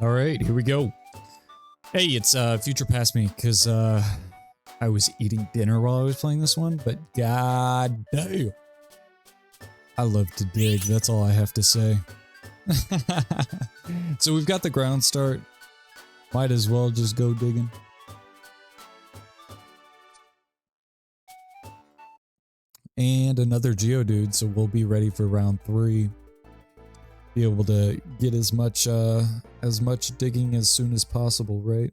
All right, here we go. Hey, it's Future Past me, because I was eating dinner while I was playing this one, but god damn. I love to dig, that's all I have to say. So we've got the ground start. Might as well just go digging. And another Geodude, so we'll be ready for round 3. Be able to get as much digging as soon as possible, right?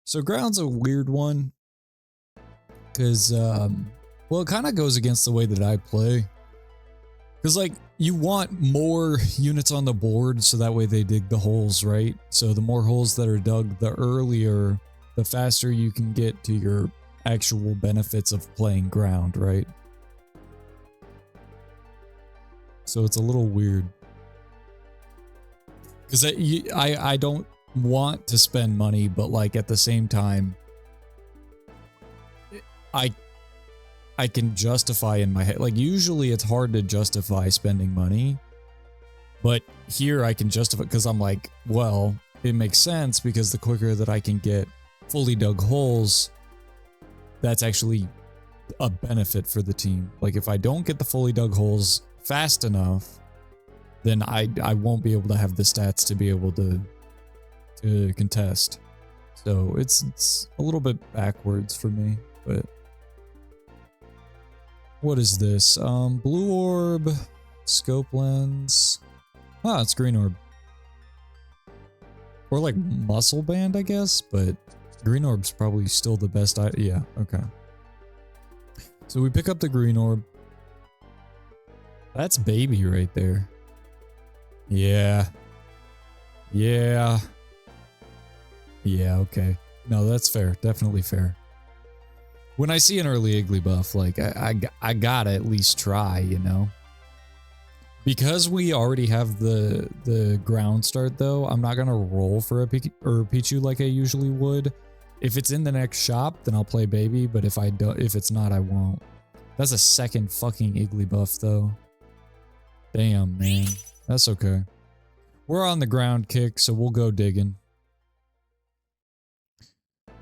So ground's a weird one, because well, it kind of goes against the way that I play. Because like you want more units on the board so that way they dig the holes, right? So the more holes that are dug, the earlier, the faster you can get to your actual benefits of playing ground, right? So it's a little weird. Because I don't want to spend money, but like at the same time, I can justify in my head. Like usually it's hard to justify spending money, but here I can justify because I'm like, well, it makes sense because the quicker that I can get fully dug holes, that's actually a benefit for the team. Like if I don't get the fully dug holes fast enough, then I won't be able to have the stats to be able to contest. So it's a little bit backwards for me, but what is this? Blue orb, scope lens. Ah, it's green orb. Or like muscle band, I guess, but green orb's probably still the best. Yeah, okay. So we pick up the green orb. That's baby right there. Yeah. Yeah. Yeah, okay. No, that's fair. Definitely fair. When I see an early Igglybuff, like, I gotta at least try, you know? Because we already have the ground start, though, I'm not gonna roll for a Pichu like I usually would. If it's in the next shop, then I'll play baby, but if it's not, I won't. That's a second fucking Igglybuff, though. Damn, man. That's okay. We're on the ground kick, so we'll go digging.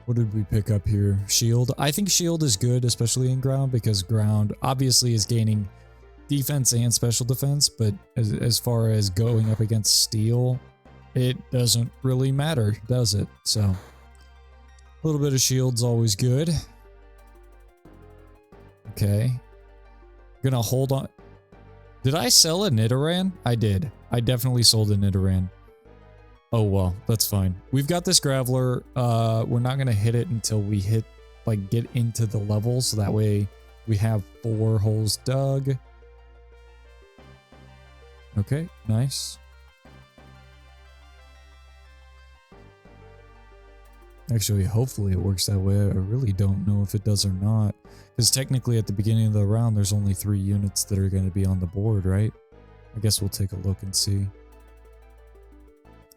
What did we pick up here? Shield. I think shield is good, especially in ground, because ground obviously is gaining defense and special defense, but as far as going up against steel, it doesn't really matter, does it? So, a little bit of shield's always good. Okay. Gonna hold on. Did I sell a Nidoran? I did. I definitely sold a Nidoran. Oh well, that's fine. We've got this Graveler. We're not gonna hit it until we hit, like, get into the level, so that way we have 4 holes dug. Okay, nice. Actually, hopefully it works that way. I really don't know if it does or not. Because technically at the beginning of the round, there's only 3 units that are going to be on the board, right? I guess we'll take a look and see.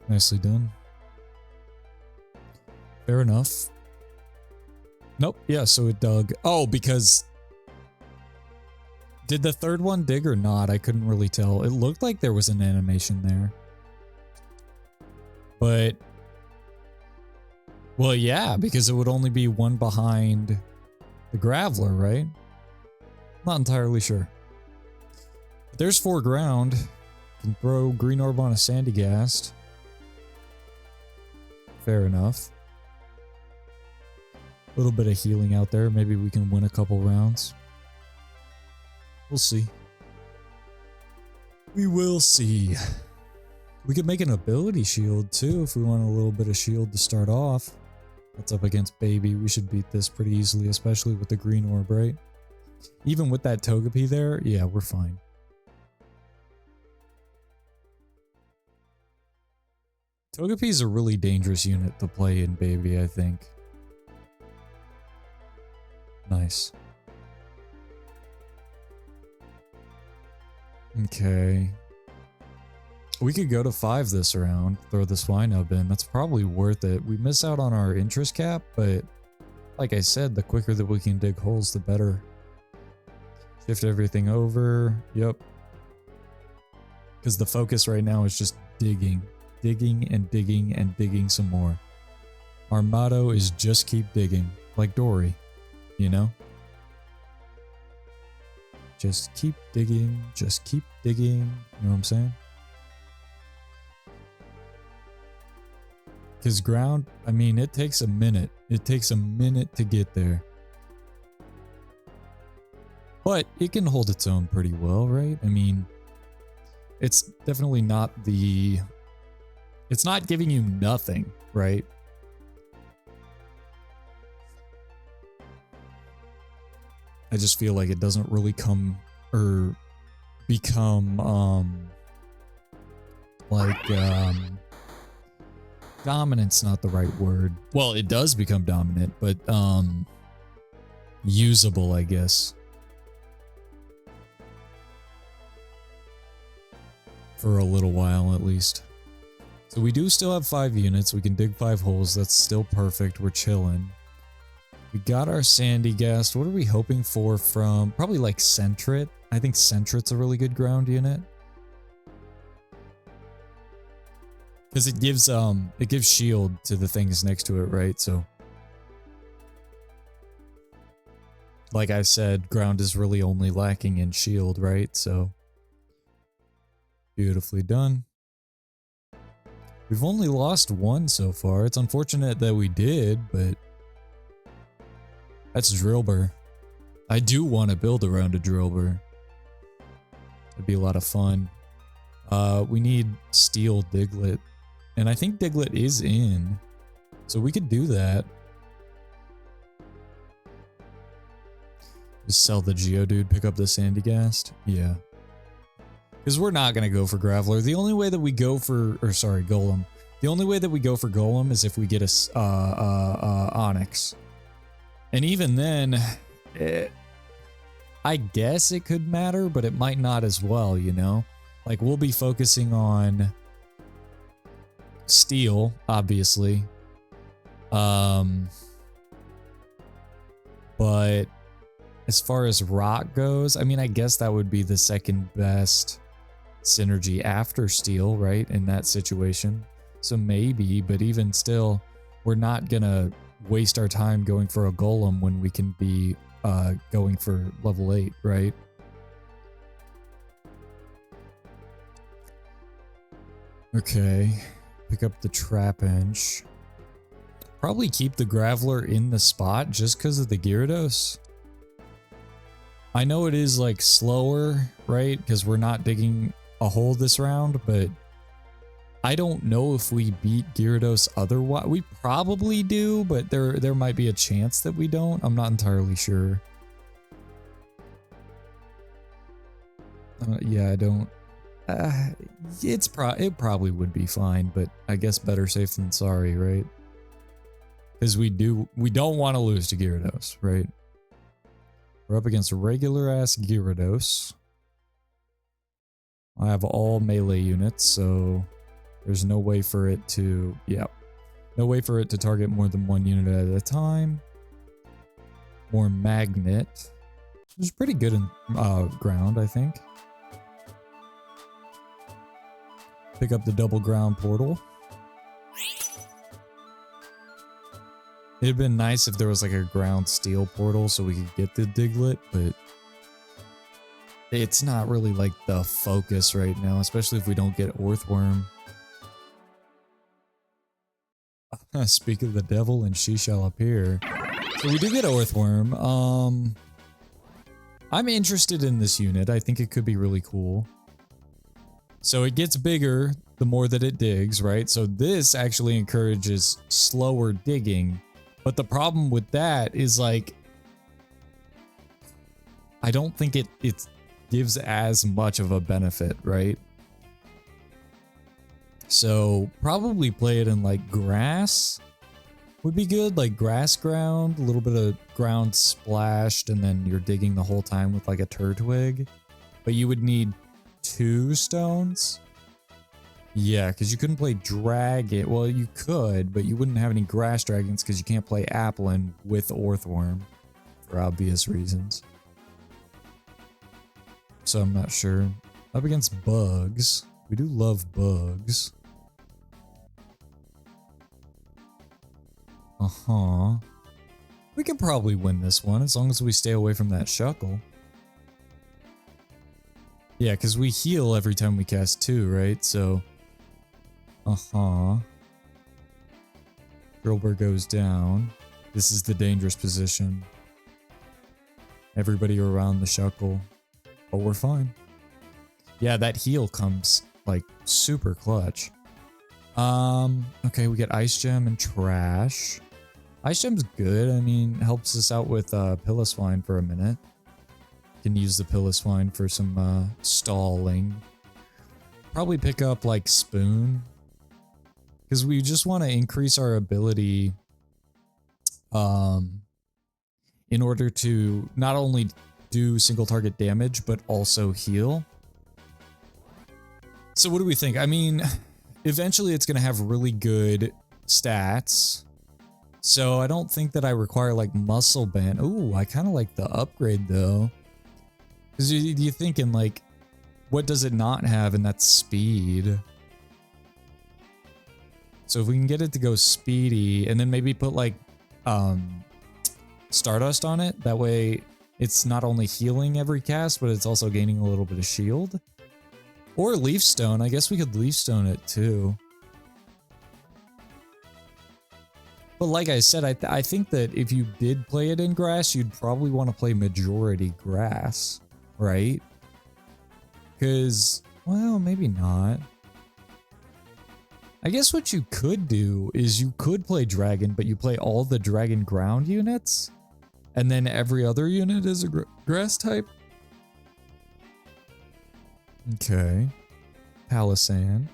Nicely done. Fair enough. Nope. Yeah, so it dug. Oh, because... Did the third one dig or not? I couldn't really tell. It looked like there was an animation there. But... Well, yeah, because it would only be one behind the Graveler, right? Not entirely sure. But there's 4 ground. Can throw green orb on a Sandygast. Fair enough. A little bit of healing out there. Maybe we can win a couple rounds. We'll see. We will see. We could make an ability shield too if we want a little bit of shield to start off. That's up against baby. We should beat this pretty easily, especially with the green orb, right? Even with that Togepi there, yeah, we're fine. Togepi is a really dangerous unit to play in baby, I think. Nice. Okay. We could go to 5 this round, throw the Swinub in. That's probably worth it. We miss out on our interest cap, but like I said, the quicker that we can dig holes, the better. Shift everything over. Yep. Because the focus right now is just digging. digging and digging and digging some more. Our motto is just keep digging, like Dory, you know? Just keep digging, just keep digging, you know what I'm saying? Because ground, I mean, it takes a minute. It takes a minute to get there. But it can hold its own pretty well, right? I mean, it's definitely not the... It's not giving you nothing, right? I just feel like it doesn't really come or become dominant's not the right word. Well, it does become dominant, but usable, I guess. For a little while at least. So we do still have 5 units. We can dig 5 holes. That's still perfect. We're chilling. We got our Sandy Ghast. What are we hoping for from... Probably like Sentret. I think Sentret's a really good ground unit. Because it gives shield to the things next to it, right? So... Like I said, ground is really only lacking in shield, right? So... Beautifully done. We've only lost 1 so far. It's unfortunate that we did, but... That's Drillbur. I do want to build around a Drillbur. It'd be a lot of fun. We need Steel Diglett. And I think Diglett is in. So we could do that. Just sell the Geodude, pick up the Sandy Ghast. Yeah. Because we're not going to go for Graveler. The only way that we go for... Or sorry, Golem. The only way that we go for Golem is if we get a Onyx. And even then, I guess it could matter, but it might not as well, you know? Like, we'll be focusing on Steel, obviously. But as far as Rock goes, I mean, I guess that would be the second best synergy after Steel, right? In that situation. So maybe, but even still, we're not gonna waste our time going for a Golem when we can be going for level 8, right? Okay, pick up the Trapinch. Probably keep the Graveler in the spot just because of the Gyarados. I know it is like slower, right? Because we're not digging a hole this round, but I don't know if we beat Gyarados otherwise. We probably do, but there might be a chance that we don't. I'm not entirely sure. Yeah, I don't. It probably would be fine, but I guess better safe than sorry, right? Because we don't want to lose to Gyarados, right? We're up against a regular ass Gyarados. I have all melee units, so there's no way for it to, no way for it to target more than 1 unit at a time. More Magnet, which is pretty good in ground, I think. Pick up the double ground portal. It'd been nice if there was like a ground steel portal so we could get the Diglett, but it's not really like the focus right now, especially if we don't get Orthworm. Speak of the devil and she shall appear. So we do get Orthworm. I'm interested in this unit. I think it could be really cool. So it gets bigger the more that it digs, right? So this actually encourages slower digging. But the problem with that is like, I don't think it gives as much of a benefit, right? So probably play it in like grass would be good, like grass ground, a little bit of ground splashed, and then you're digging the whole time with like a Turtwig. But you would need 2 stones. Yeah, because you couldn't play Dragon. Well, you could, but you wouldn't have any Grass Dragons because you can't play Applin with Orthworm for obvious reasons. So I'm not sure. Up against bugs. We do love bugs. Uh-huh. We can probably win this one as long as we stay away from that Shuckle. Yeah, because we heal every time we cast 2, right? So... Uh-huh. Drillbur goes down. This is the dangerous position. Everybody around the Shuckle. But we're fine. Yeah, that heal comes, like, super clutch. Okay, we get Ice Gem and Trash. Ice Gem's good. I mean, helps us out with Pilliswine for a minute. Can use the Pilliswine for some stalling. Probably pick up, like, Spoon. Because we just want to increase our ability in order to not only do single target damage, but also heal. So what do we think? I mean, eventually it's going to have really good stats. So I don't think that I require like Muscle Band. Ooh, I kind of like the upgrade though. Because you're thinking like, what does it not have? And that's speed. So if we can get it to go speedy and then maybe put like Stardust on it, that way it's not only healing every cast, but it's also gaining a little bit of shield. Or Leaf Stone. I guess we could Leaf Stone it too. But like I said, I think that if you did play it in grass, you'd probably want to play majority grass, right? Because, well, maybe not. I guess what you could do is you could play Dragon, but you play all the Dragon ground units, and then every other unit is a grass type. Okay. Palisand.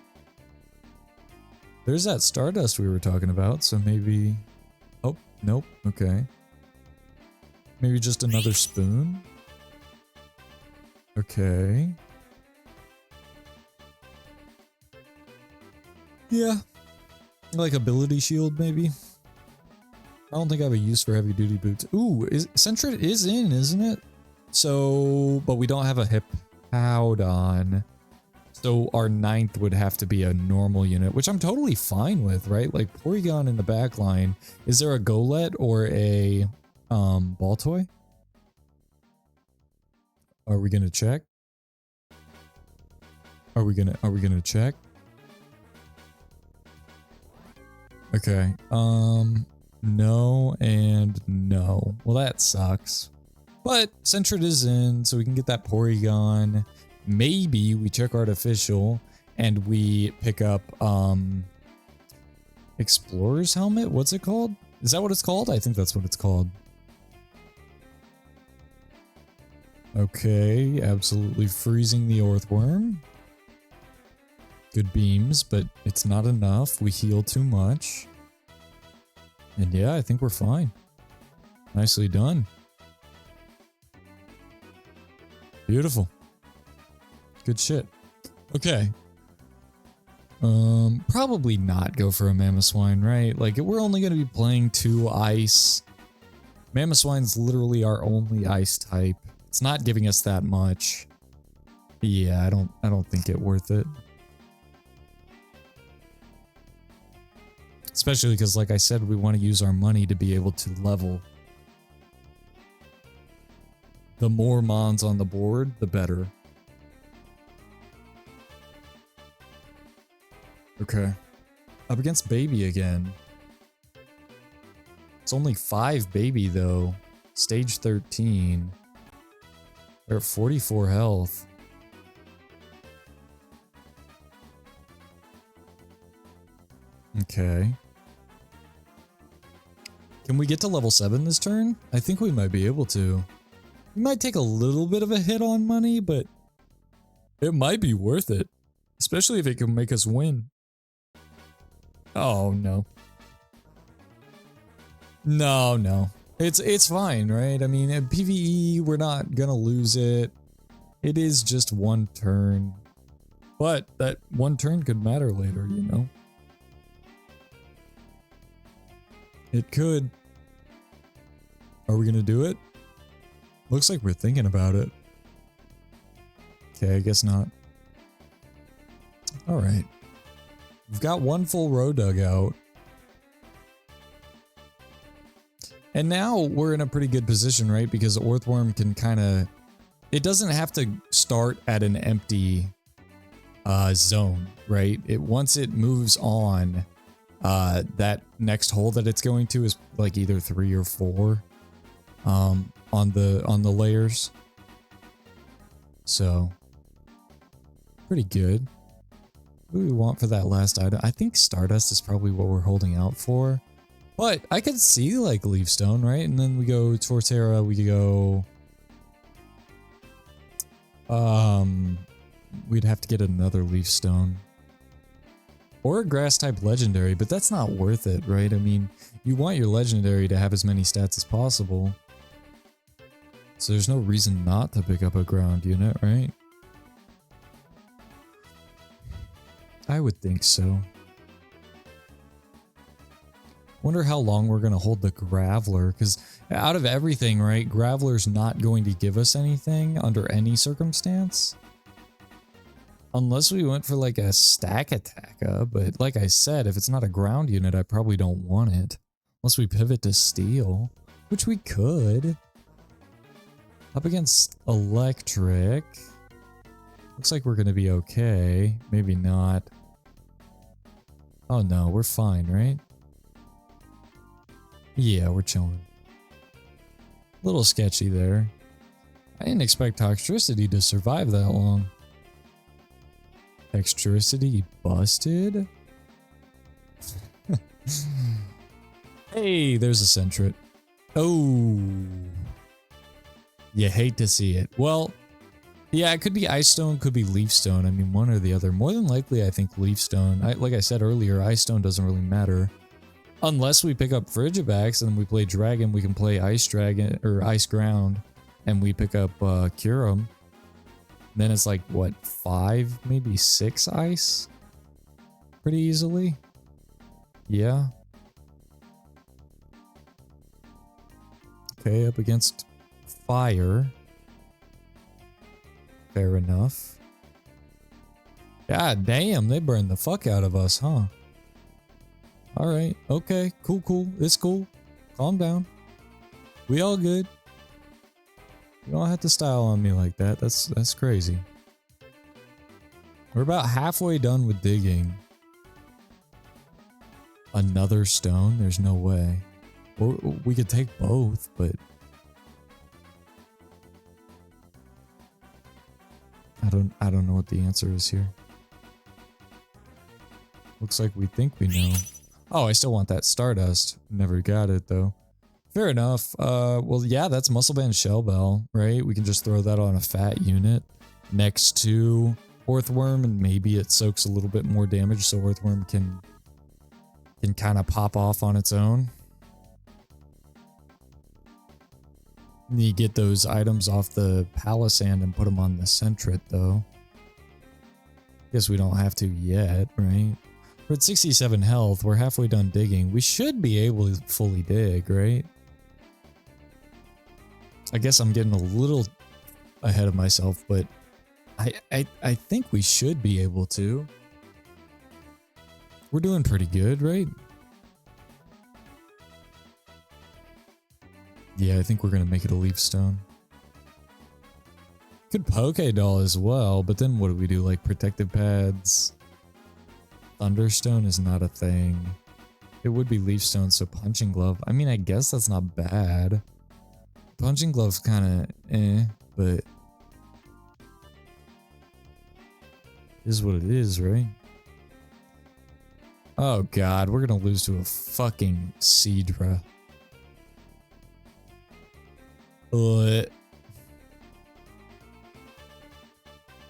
There's that Stardust we were talking about, so maybe... Oh, nope, okay. Maybe just another Spoon? Okay. Yeah. Like Ability Shield, maybe? I don't think I have a use for Heavy Duty Boots. Ooh, Sentret is in, isn't it? So, but we don't have a Hippowdon. So our 9th would have to be a normal unit, which I'm totally fine with, right? Like Porygon in the back line. Is there a Golett or a Baltoy? Are we gonna check? Are we gonna check? Okay. No and no. Well, that sucks. But Sentret is in, so we can get that Porygon. Maybe we check Artificial and we pick up Explorer's Helmet? What's it called? Is that what it's called? I think that's what it's called. Okay, absolutely freezing the Orthworm. Good beams, but it's not enough. We heal too much. And yeah, I think we're fine. Nicely done. Beautiful. Good shit. Okay. Probably not go for a Mamoswine, right? Like, we're only going to be playing 2 ice. Mamoswine's literally our only ice type. It's not giving us that much. Yeah, I don't think it's worth it. Especially because, like I said, we want to use our money to be able to level. The more Mons on the board, the better. Okay. Up against Baby again. It's only 5 Baby, though. Stage 13. They're at 44 health. Okay. Can we get to level 7 this turn? I think we might be able to. We might take a little bit of a hit on money, but it might be worth it. Especially if it can make us win. Oh, no. No. It's fine, right? I mean, at PvE, we're not gonna lose it. It is just 1 turn. But that 1 turn could matter later, you know? It could. Are we gonna do it? Looks like we're thinking about it. Okay, I guess not. Alright. We've got 1 full row dug out. And now we're in a pretty good position, right? Because Orthworm can kind of... It doesn't have to start at an empty zone, right? Once it moves on, that next hole that it's going to is like either 3 or 4 on the layers. So pretty good. What do we want for that last item? I think Stardust is probably what we're holding out for. But I could see like Leaf Stone, right? And then we go Torterra, we could go... we'd have to get another Leaf Stone. Or a Grass type Legendary, but that's not worth it, right? I mean, you want your Legendary to have as many stats as possible. So there's no reason not to pick up a ground unit, right? I would think so. Wonder how long we're going to hold the Graveler, because out of everything, right, Graveler's not going to give us anything under any circumstance. Unless we went for like a stack attack, but like I said, if it's not a ground unit, I probably don't want it. Unless we pivot to Steel, which we could. Up against Electric. Looks like we're going to be okay. Maybe not. Oh no, we're fine, right? Yeah, we're chilling. A little sketchy there. I didn't expect Toxtricity to survive that long. Toxtricity busted? Hey, there's a Sentret. Oh. You hate to see it. Well, yeah, it could be Ice Stone, could be Leaf Stone. I mean, one or the other. More than likely, I think Leaf Stone. Like I said earlier, Ice Stone doesn't really matter. Unless we pick up Frigibax and then we play Dragon, we can play Ice Dragon or Ice Ground, and we pick up Kyurem. Then it's like, what, 5, maybe 6 ice? Pretty easily. Yeah. Okay, up against fire. Fair enough. God damn, they burned the fuck out of us, huh? Alright, okay, cool. It's cool. Calm down. We all good. You don't have to style on me like that. That's crazy. We're about halfway done with digging. Another stone? There's no way. Or we could take both, but I don't know what the answer is here. Looks like we think we know. Oh, I still want that Stardust. Never got it though. Fair enough. Well, yeah, that's Muscle Band Shell Bell, right? We can just throw that on a fat unit next to Orthworm, and maybe it soaks a little bit more damage, so Orthworm can kind of pop off on its own. You get those items off the Palisand and put them on the Sentret, though. Guess we don't have to yet, right? We're at 67 health. We're halfway done digging. We should be able to fully dig, right? I guess I'm getting a little ahead of myself, but I think we should be able to. We're doing pretty good, right? Yeah, I think we're going to make it a Leaf Stone. Could Pokédoll as well, but then what do we do? Like protective pads? Thunderstone is not a thing. It would be Leaf Stone, so Punching Glove. I mean, I guess that's not bad. Punching Glove's kind of but is what it is, right? Oh god, we're gonna lose to a fucking Seadra.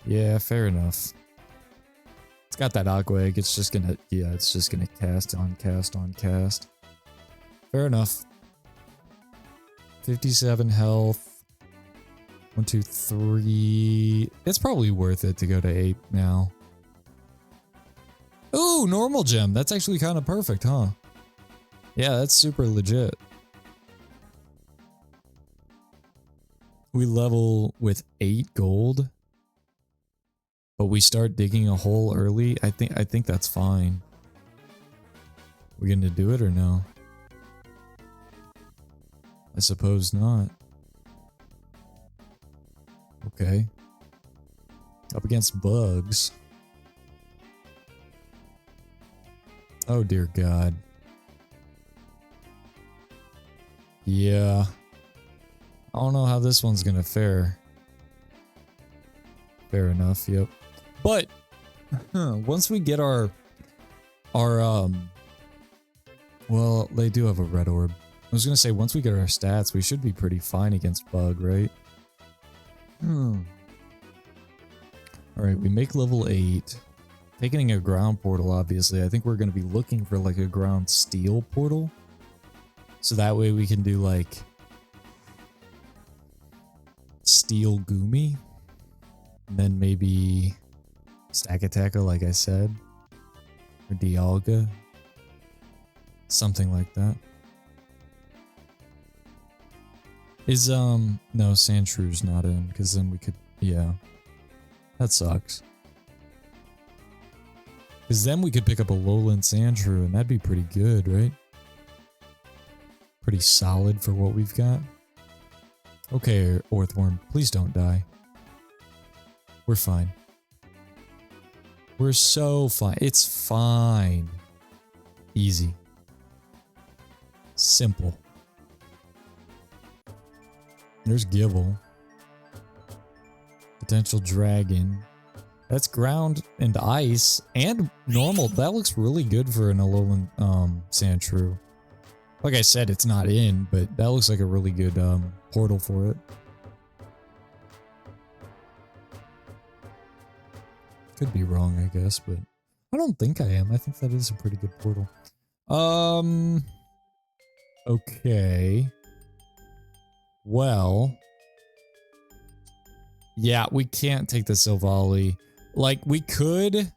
Yeah, fair enough. It's got that Aqua Egg. It's just gonna, yeah, it's just gonna cast on cast on cast. Fair enough. 57 health. 1, 2, 3. It's probably worth it to go to 8 now. Ooh, normal gem. That's actually kind of perfect, huh? Yeah, that's super legit. We level with 8 gold, but we start digging a hole early. I think that's fine. We gonna do it or no? suppose not. Okay. Up against bugs. Oh dear God. Yeah. I don't know how this one's gonna fare. Fair enough, yep. But once we get our well, they do have a red orb. I was gonna say once we get our stats, we should be pretty fine against bug, right? Alright, we make level 8. Taking a ground portal, obviously. I think we're gonna be looking for like a ground steel portal. So that way we can do like steel Goomy. And then maybe Stakataka, like I said. Or Dialga. Something like that. Is, no, Sandshrew's not in, because then we could, yeah. That sucks. Because then we could pick up a Lowland Sandshrew, and that'd be pretty good, right? Pretty solid for what we've got. Okay, Orthworm, please don't die. We're fine. We're so fine. It's fine. Easy. Simple. There's Gibble. Potential Dragon. That's ground and ice and normal. That looks really good for an Alolan Sandshrew. Like I said, it's not in, but that looks like a really good portal for it. Could be wrong, I guess, but I don't think I am. I think that is a pretty good portal. Okay. Well. Yeah, we can't take the Silvally. Like, we could,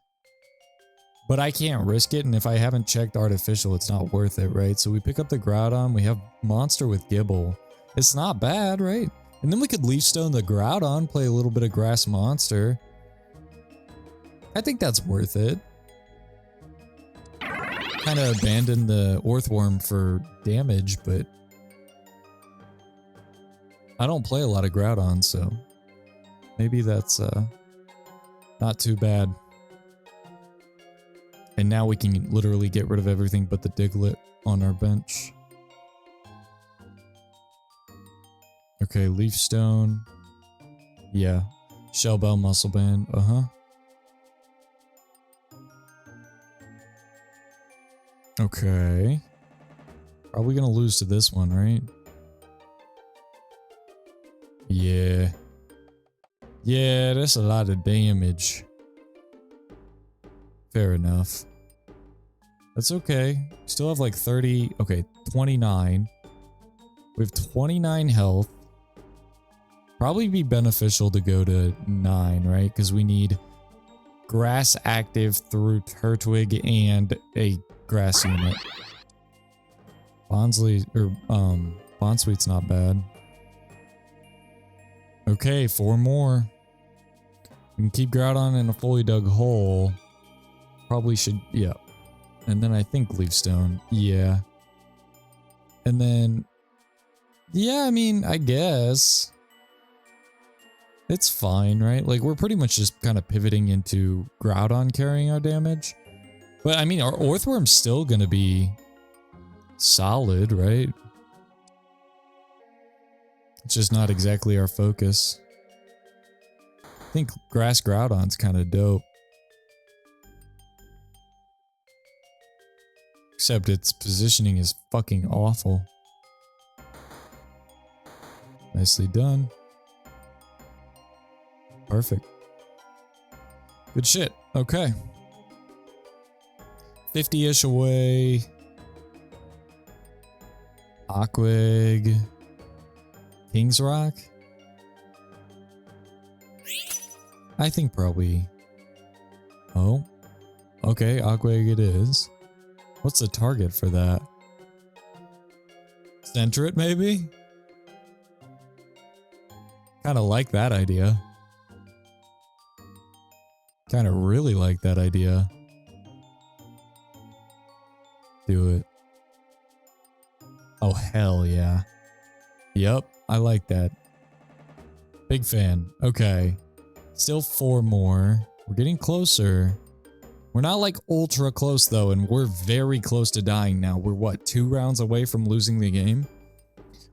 but I can't risk it, and if I haven't checked Artificial, it's not worth it, right? So we pick up the Groudon, we have Monster with Gibble. It's not bad, right? And then we could Leaf Stone the Groudon, play a little bit of Grass Monster. I think that's worth it. Kind of abandon the Orthworm for damage, but I don't play a lot of Groudon, so maybe that's not too bad. And now we can literally get rid of everything but the Diglett on our bench. Okay, Leaf Stone. Yeah. Shell Bell, Muscle Band. Okay. Probably gonna lose to this one, right? Yeah. Yeah, that's a lot of damage. Fair enough. That's okay. Still have like 30... Okay, 29. We have 29 health. Probably be beneficial to go to 9, right? Because we need grass active through Turtwig and a grass unit. Bonsly, or Bonsweet's not bad. Okay, 4 more. We can keep Groudon in a fully dug hole. Probably should, yeah. And then I think Leaf Stone, yeah. And then, yeah, I mean, I guess. It's fine, right? Like, we're pretty much just kind of pivoting into Groudon carrying our damage. But, I mean, our Orthworm's still gonna be solid, right? It's just not exactly our focus. I think Grass Groudon's kind of dope. Except its positioning is fucking awful. Nicely done. Perfect. Good shit. Okay. 50-ish away. Aquig. King's Rock? I think probably... Oh. Okay, Aquig it is. What's the target for that? Center it, maybe? Kinda like that idea. Kinda really like that idea. Do it. Oh, hell yeah. Yep, I like that. Big fan. Okay. Still 4 more. We're getting closer. We're not like ultra close though, and we're very close to dying now. We're what, 2 rounds away from losing the game?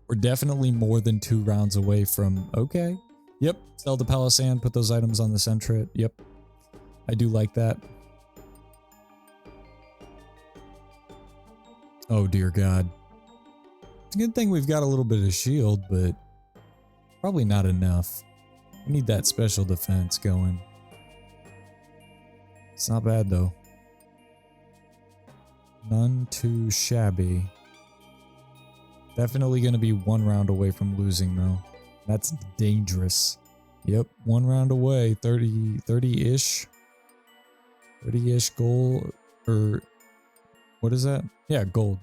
We're definitely more than 2 rounds away from... Okay. Yep. Sell the Palisand, put those items on the Sentret. Yep. I do like that. Oh dear God. It's a good thing we've got a little bit of shield, but probably not enough. We need that special defense going. It's not bad though. None too shabby. Definitely going to be 1 round away from losing though. That's dangerous. Yep, 1 round away. 30-ish. 30-ish gold. Or what is that? Yeah, gold.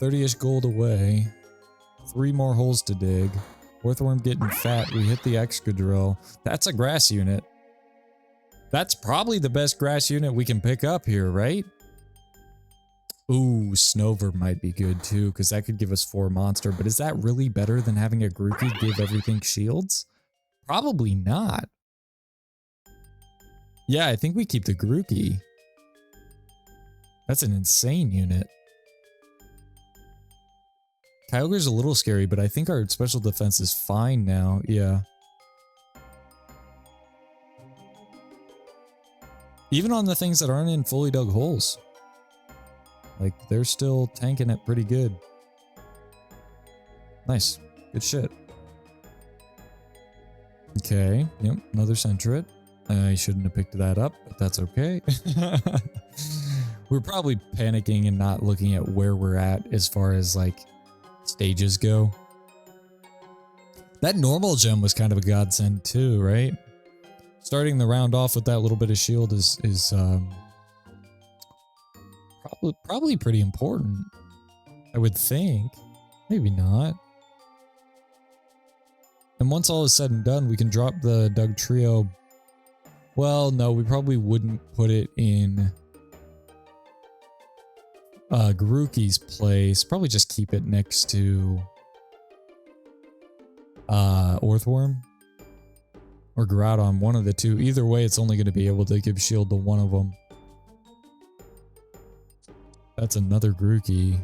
30-ish gold away. 3 more holes to dig. Orthworm getting fat. We hit the Excadrill. That's a grass unit. That's probably the best grass unit we can pick up here, right? Ooh, Snover might be good too, because that could give us 4 monster. But is that really better than having a Grookey give everything shields? Probably not. Yeah, I think we keep the Grookey. That's an insane unit. Kyogre's a little scary, but I think our special defense is fine now. Yeah. Even on the things that aren't in fully dug holes. Like, they're still tanking it pretty good. Nice. Good shit. Okay. Yep. Another Sentret. I shouldn't have picked that up, but that's okay. We're probably panicking and not looking at where we're at as far as, like, stages go. That normal gem was kind of a godsend too, right? Starting the round off with that little bit of shield is probably pretty important. I would think. Maybe not. And once all is said and done, we can drop the Dug Trio. Well, no, we probably wouldn't put it in Grookey's place. Probably just keep it next to Orthworm or Groudon, one of the two. Either way, it's only going to be able to give shield to one of them. That's another Grookey.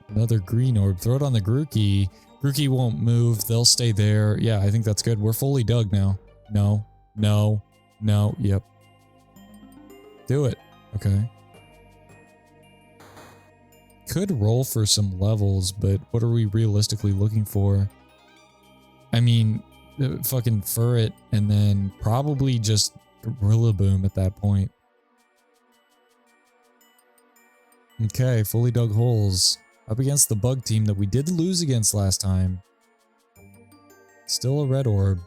Another green orb. Throw it on the Grookey. Grookey won't move. They'll stay there. Yeah, I think that's good. We're fully dug now. No. No. No. Yep. Do it. Okay. Could roll for some levels, but what are we realistically looking for? I mean, fucking fur it and then probably just Rillaboom at that point. Okay, fully dug holes. Up against the bug team that we did lose against last time. Still a red orb.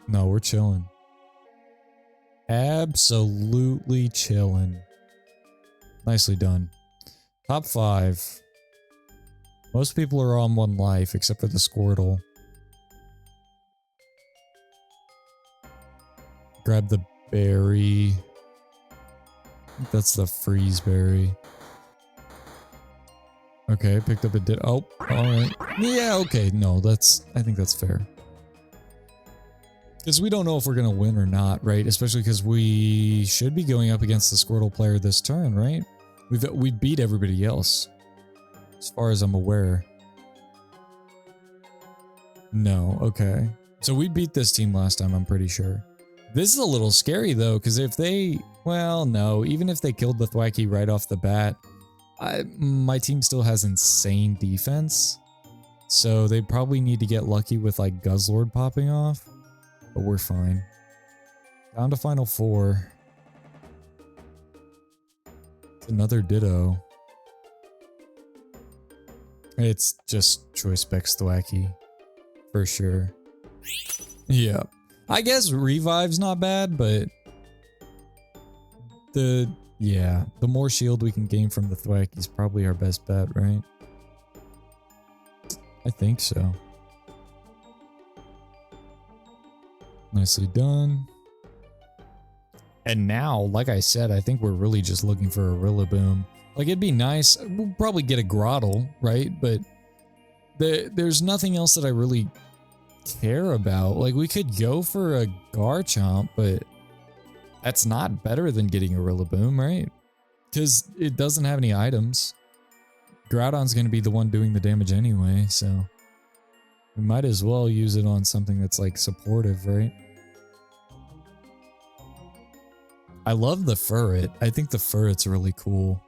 No, we're chilling. Absolutely chilling. Nicely done. Top 5. Most people are on 1 life except for the Squirtle. Grab the berry. That's the freeze berry. Okay, picked up a oh, alright. Yeah, okay, no, I think that's fair. Because we don't know if we're going to win or not, right? Especially because we should be going up against the Squirtle player this turn, right? We beat everybody else. As far as I'm aware. No, okay. So we beat this team last time, I'm pretty sure. This is a little scary though, because if they... Well, no. Even if they killed the Thwackey right off the bat, my team still has insane defense. So they probably need to get lucky with like Guzzlord popping off. But we're fine. Down to final 4. It's another Ditto. It's just Choice Specs Thwackey. For sure. Yeah. I guess Revive's not bad, but... The more shield we can gain from the Thwackey is probably our best bet, right? I think so. Nicely done. And now, like I said, I think we're really just looking for a Rillaboom. Like, it'd be nice. We'll probably get a Groudon, right? But there's nothing else that I really care about. Like, we could go for a Garchomp, but that's not better than getting a Rillaboom, right? Because it doesn't have any items. Groudon's going to be the one doing the damage anyway, so we might as well use it on something that's like supportive, right? I love the Furret. I think the Furret's really cool.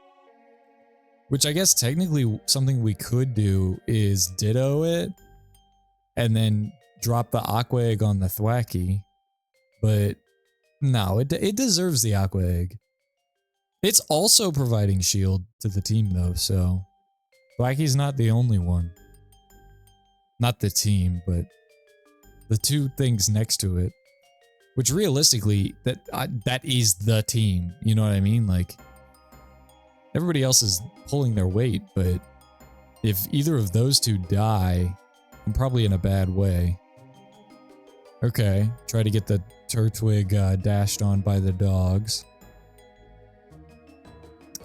Which I guess technically something we could do is Ditto it and then drop the Aqua Egg on the Thwackey. But no, it deserves the Aqua Egg. It's also providing shield to the team though, so Thwackey's not the only one. Not the team, but the two things next to it. Which realistically, that is the team. You know what I mean? Like, everybody else is pulling their weight, but if either of those two die, I'm probably in a bad way. Okay, try to get the Turtwig dashed on by the dogs.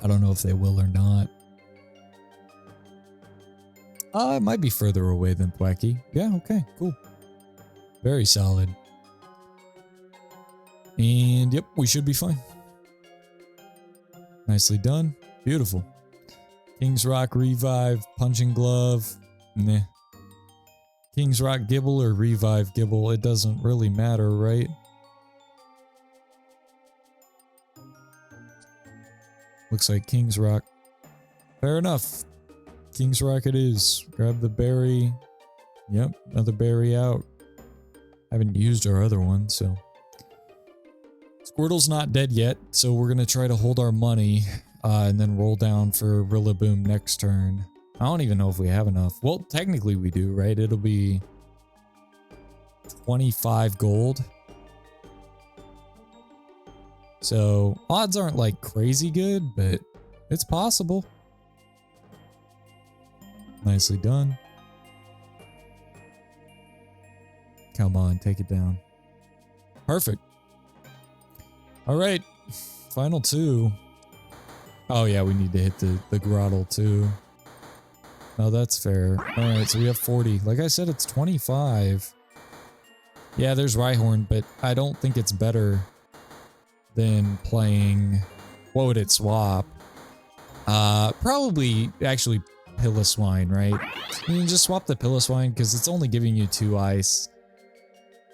I don't know if they will or not. It might be further away than Thwackey. Yeah, okay, cool. Very solid. And yep, we should be fine. Nicely done. Beautiful. King's Rock, Revive, Punching Glove. Nah. King's Rock, Gibble, or Revive, Gibble. It doesn't really matter, right? Looks like King's Rock. Fair enough. King's Rock it is. Grab the berry. Yep, another berry out. Haven't used our other one, so. Squirtle's not dead yet, so we're going to try to hold our money and then roll down for Rillaboom next turn. I don't even know if we have enough. Well, technically we do, right? It'll be 25 gold. So, odds aren't like crazy good, but it's possible. Nicely done. Come on, take it down. Perfect. All right, final two. Oh yeah, we need to hit the Groudon too. No, that's fair. All right, so we have 40. Like I said, it's 25. Yeah, there's Rhyhorn, but I don't think it's better than playing... What would it swap? Probably actually Piloswine, right? You can just swap the Piloswine because it's only giving you 2 ice.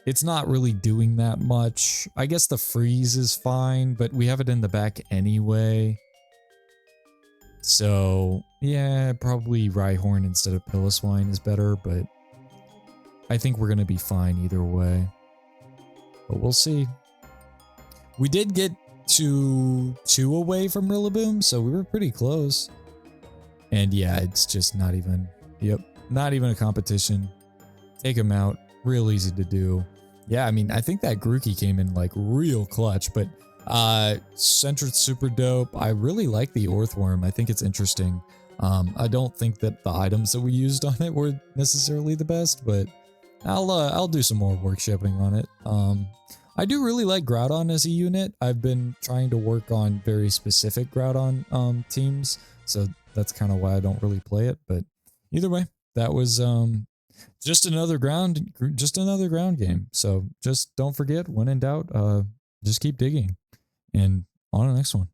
It's not really doing that much. I guess the freeze is fine, but we have it in the back anyway. So, yeah, probably Rhyhorn instead of Piloswine is better, but I think we're going to be fine either way. But we'll see. We did get to 2 away from Rillaboom, so we were pretty close. And yeah, it's just not even, yep, not even a competition. Take him out. Real easy to do. Yeah, I mean, I think that Grookey came in like real clutch, but Sentret's super dope. I really like the Orthworm. I think it's interesting. I don't think that the items that we used on it were necessarily the best, but I'll do some more workshopping on it. I do really like Groudon as a unit. I've been trying to work on very specific Groudon teams, so that's kind of why I don't really play it. But either way, that was just another ground game. So just don't forget, when in doubt, just keep digging, and on to the next one.